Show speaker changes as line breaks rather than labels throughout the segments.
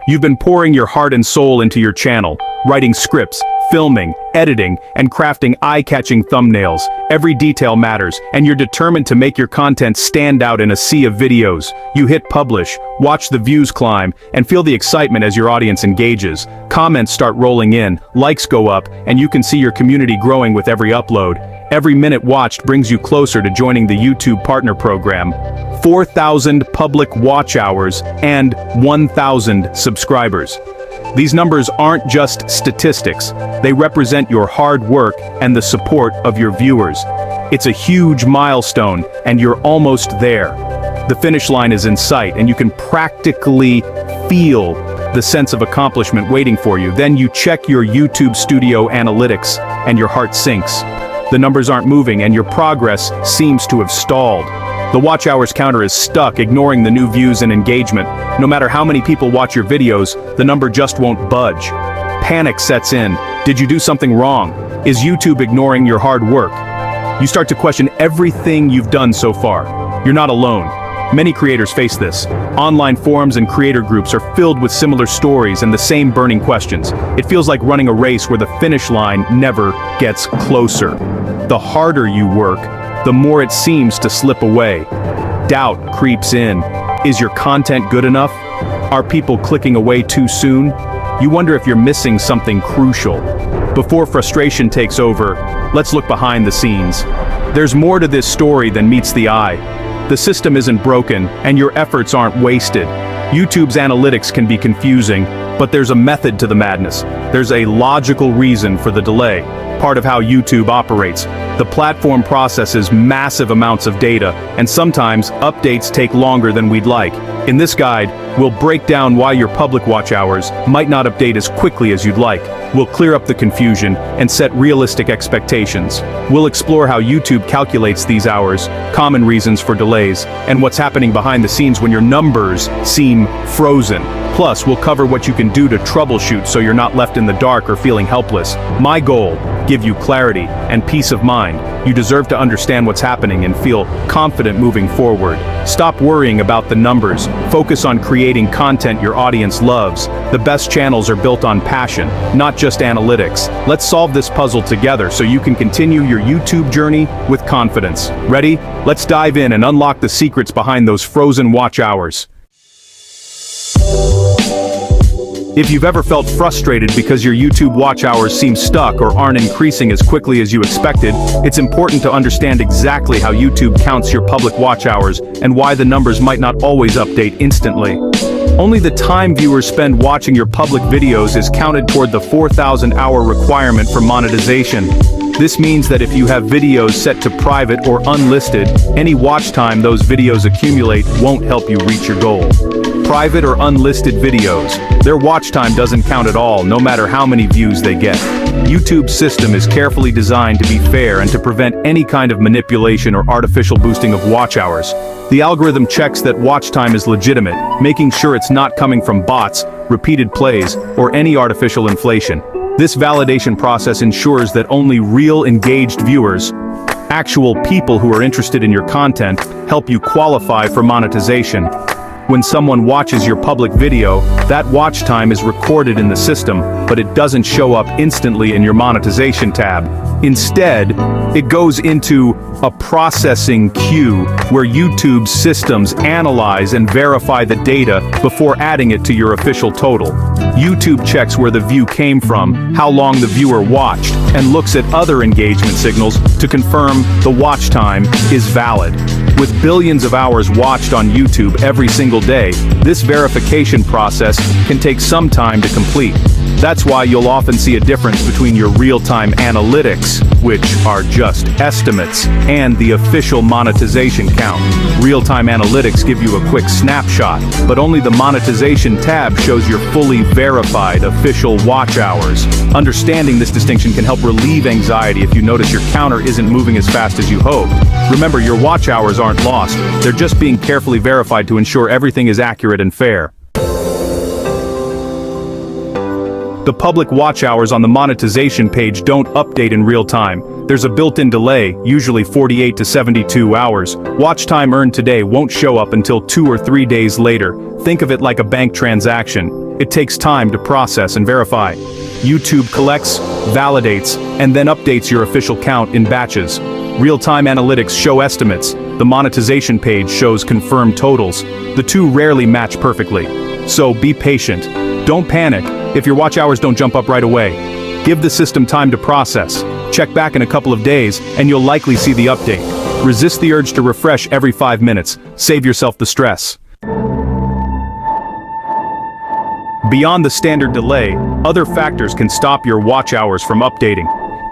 You've been pouring your heart and soul into your channel, writing scripts, filming, editing, and crafting eye-catching thumbnails. Every detail matters, and you're determined to make your content stand out in a sea of videos. You hit publish, watch the views climb, and feel the excitement as your audience engages. Comments start rolling in, likes go up, and you can see your community growing with every upload. Every minute watched brings you closer to joining the YouTube Partner Program. 4,000 public watch hours and 1,000 subscribers. These numbers aren't just statistics, they represent your hard work and the support of your viewers. It's a huge milestone, and you're almost there. The finish line is in sight, and you can practically feel the sense of accomplishment waiting for you. Then you check your YouTube Studio analytics, and your heart sinks. The numbers aren't moving, and your progress seems to have stalled. The watch hours counter is stuck, ignoring the new views and engagement. No matter how many people watch your videos, the number just won't budge. Panic sets in. Did you do something wrong? Is YouTube ignoring your hard work? You start to question everything you've done so far. You're not alone. Many creators face this. Online forums and creator groups are filled with similar stories and the same burning questions. It feels like running a race where the finish line never gets closer. The harder you work, the more it seems to slip away. Doubt creeps in. Is your content good enough? Are people clicking away too soon? You wonder if you're missing something crucial. Before frustration takes over, let's look behind the scenes. There's more to this story than meets the eye. The system isn't broken, and your efforts aren't wasted. YouTube's analytics can be confusing, but there's a method to the madness. There's a logical reason for the delay. Part of how YouTube operates. The platform processes massive amounts of data, and sometimes updates take longer than we'd like. In this guide, we'll break down why your public watch hours might not update as quickly as you'd like. We'll clear up the confusion and set realistic expectations. We'll explore how YouTube calculates these hours, common reasons for delays, and what's happening behind the scenes when your numbers seem frozen. Plus, we'll cover what you can do to troubleshoot so you're not left in the dark or feeling helpless. My goal: give you clarity and peace of mind. You deserve to understand what's happening and feel confident moving forward. Stop worrying about the numbers. Focus on creating content your audience loves. The best channels are built on passion, not just analytics. Let's solve this puzzle together so you can continue your YouTube journey with confidence. Ready? Let's dive in and unlock the secrets behind those frozen watch hours. If you've ever felt frustrated because your YouTube watch hours seem stuck or aren't increasing as quickly as you expected, it's important to understand exactly how YouTube counts your public watch hours and why the numbers might not always update instantly. Only the time viewers spend watching your public videos is counted toward the 4,000-hour requirement for monetization. This means that if you have videos set to private or unlisted, any watch time those videos accumulate won't help you reach your goal. Private or unlisted videos, their watch time doesn't count at all, no matter how many views they get. YouTube's system is carefully designed to be fair and to prevent any kind of manipulation or artificial boosting of watch hours. The algorithm checks that watch time is legitimate, making sure it's not coming from bots, repeated plays, or any artificial inflation. This validation process ensures that only real engaged viewers, actual people who are interested in your content, help you qualify for monetization. When someone watches your public video, that watch time is recorded in the system, but it doesn't show up instantly in your monetization tab. Instead, it goes into a processing queue where YouTube's systems analyze and verify the data before adding it to your official total. YouTube checks where the view came from, how long the viewer watched, and looks at other engagement signals to confirm the watch time is valid. With billions of hours watched on YouTube every single day, this verification process can take some time to complete. That's why you'll often see a difference between your real-time analytics, which are just estimates, and the official monetization count. Real-time analytics give you a quick snapshot, but only the monetization tab shows your fully verified official watch hours. Understanding this distinction can help relieve anxiety if you notice your counter isn't moving as fast as you hoped. Remember, your watch hours aren't lost, they're just being carefully verified to ensure everything is accurate and fair. The public watch hours on the monetization page don't update in real time. There's a built-in delay, usually 48 to 72 hours. Watch time earned today won't show up until 2 or 3 days later. Think of it like a bank transaction. It takes time to process and verify. YouTube collects, validates, and then updates your official count in batches. Real-time analytics show estimates. The monetization page shows confirmed totals. The two rarely match perfectly. So be patient. Don't panic if your watch hours don't jump up right away. Give the system time to process. Check back in a couple of days, and you'll likely see the update. Resist the urge to refresh every 5 minutes. Save yourself the stress. Beyond the standard delay, other factors can stop your watch hours from updating.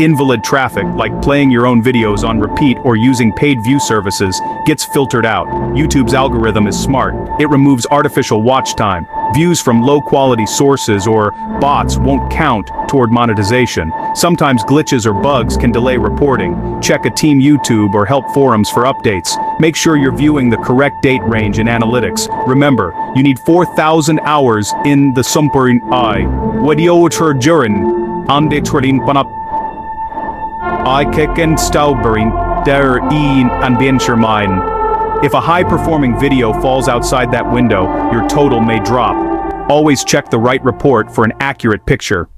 Invalid traffic, like playing your own videos on repeat or using paid view services, gets filtered out. YouTube's algorithm is smart. It removes artificial watch time. Views from low-quality sources or bots won't count toward monetization. Sometimes glitches or bugs can delay reporting. Check a Team YouTube or help forums for updates. Make sure you're viewing the correct date range in analytics. Remember, you need 4,000 hours in the Sumpurin I. Wadiotur Jurin. Ande Turin Panap. I keken Staubering der een Anbenschermine. If a high-performing video falls outside that window, your total may drop. Always check the right report for an accurate picture.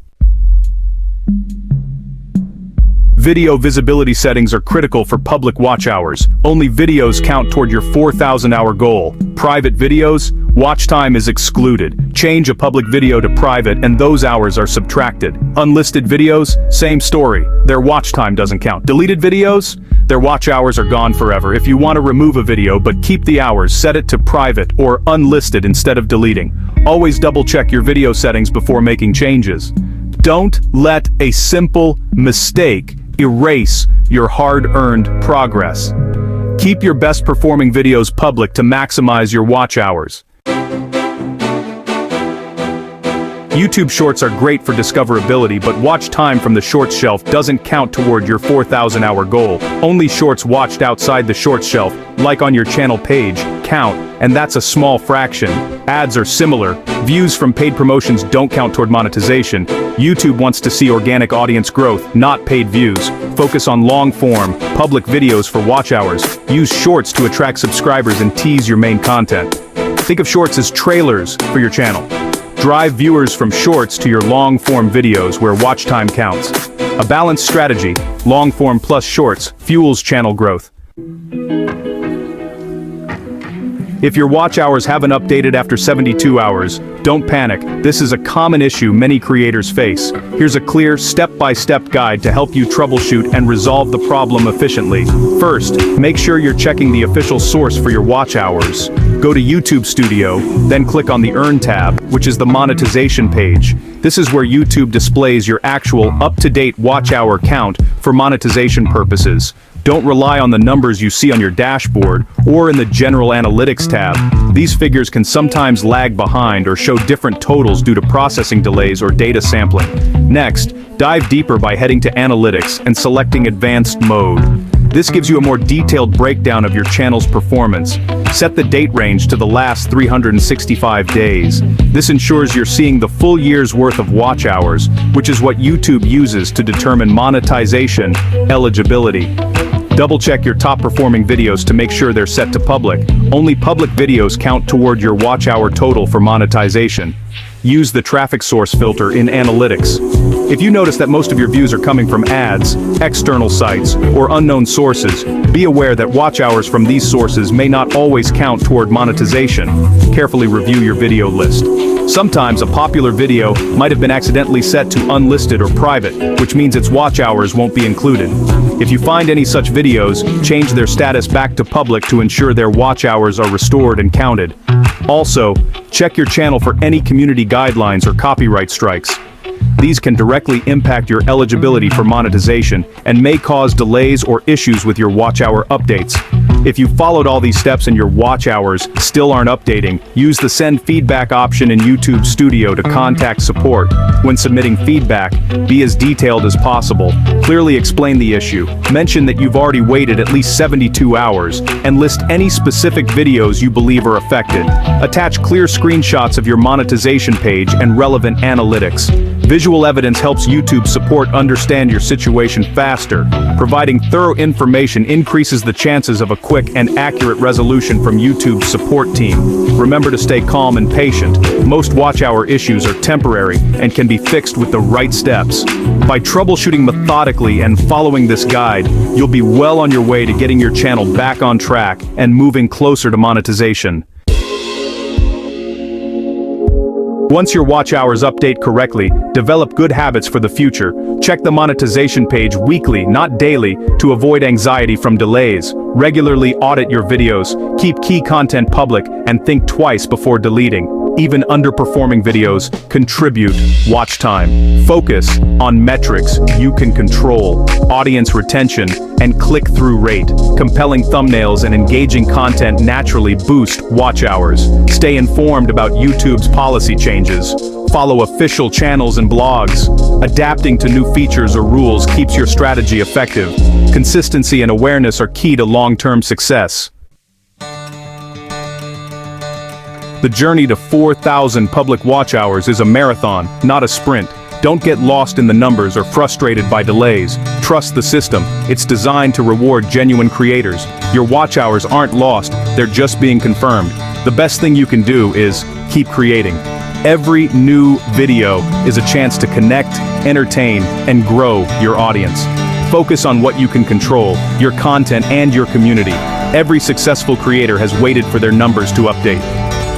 Video visibility settings are critical for public watch hours. Only videos count toward your 4,000-hour goal. Private videos, watch time is excluded. Change a public video to private and those hours are subtracted. Unlisted videos, same story. Their watch time doesn't count. Deleted videos? Their watch hours are gone forever. If you want to remove a video but keep the hours, set it to private or unlisted instead of deleting. Always double-check your video settings before making changes. Don't let a simple mistake erase your hard-earned progress. Keep your best-performing videos public to maximize your watch hours. YouTube Shorts are great for discoverability, but watch time from the Shorts shelf doesn't count toward your 4,000-hour goal. Only shorts watched outside the Shorts shelf, like on your channel page, count, and that's a small fraction. Ads are similar. Views from paid promotions don't count toward monetization. YouTube wants to see organic audience growth, not paid views. Focus on long-form, public videos for watch hours. Use Shorts to attract subscribers and tease your main content. Think of Shorts as trailers for your channel. Drive viewers from Shorts to your long-form videos where watch time counts. A balanced strategy, long-form plus Shorts, fuels channel growth. If your watch hours haven't updated after 72 hours, don't panic. This is a common issue many creators face. Here's a clear, step-by-step guide to help you troubleshoot and resolve the problem efficiently. First, make sure you're checking the official source for your watch hours. Go to YouTube Studio, then click on the Earn tab, which is the monetization page. This is where YouTube displays your actual, up-to-date watch hour count for monetization purposes. Don't rely on the numbers you see on your dashboard or in the General Analytics tab. These figures can sometimes lag behind or show different totals due to processing delays or data sampling. Next, dive deeper by heading to Analytics and selecting Advanced Mode. This gives you a more detailed breakdown of your channel's performance. Set the date range to the last 365 days. This ensures you're seeing the full year's worth of watch hours, which is what YouTube uses to determine monetization eligibility. Double-check your top-performing videos to make sure they're set to public. Only public videos count toward your watch hour total for monetization. Use the traffic source filter in Analytics. If you notice that most of your views are coming from ads, external sites, or unknown sources, be aware that watch hours from these sources may not always count toward monetization. Carefully review your video list. Sometimes a popular video might have been accidentally set to unlisted or private, which means its watch hours won't be included. If you find any such videos, change their status back to public to ensure their watch hours are restored and counted. Also, check your channel for any community guidelines or copyright strikes. These can directly impact your eligibility for monetization and may cause delays or issues with your watch hour updates. If you followed all these steps and your watch hours still aren't updating, use the Send Feedback option in YouTube Studio to contact support. When submitting feedback, be as detailed as possible. Clearly explain the issue. Mention that you've already waited at least 72 hours, and list any specific videos you believe are affected. Attach clear screenshots of your monetization page and relevant analytics. Visual evidence helps YouTube support understand your situation faster. Providing thorough information increases the chances of a quick and accurate resolution from YouTube's support team. Remember to stay calm and patient. Most watch hour issues are temporary and can be fixed with the right steps. By troubleshooting methodically and following this guide, you'll be well on your way to getting your channel back on track and moving closer to monetization. Once your watch hours update correctly, develop good habits for the future. Check the monetization page weekly, not daily, to avoid anxiety from delays. Regularly audit your videos, keep key content public, and think twice before deleting. Even underperforming videos contribute watch time. Focus on metrics you can control, audience retention, and click-through rate. Compelling thumbnails and engaging content naturally boost watch hours. Stay informed about YouTube's policy changes. Follow official channels and blogs. Adapting to new features or rules keeps your strategy effective. Consistency and awareness are key to long-term success. The journey to 4,000 public watch hours is a marathon, not a sprint. Don't get lost in the numbers or frustrated by delays. Trust the system. It's designed to reward genuine creators. Your watch hours aren't lost, they're just being confirmed. The best thing you can do is keep creating. Every new video is a chance to connect, entertain, and grow your audience. Focus on what you can control, your content and your community. Every successful creator has waited for their numbers to update.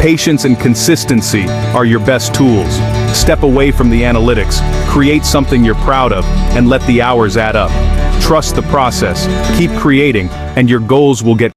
Patience and consistency are your best tools. Step away from the analytics, create something you're proud of, and let the hours add up. Trust the process, keep creating, and your goals will get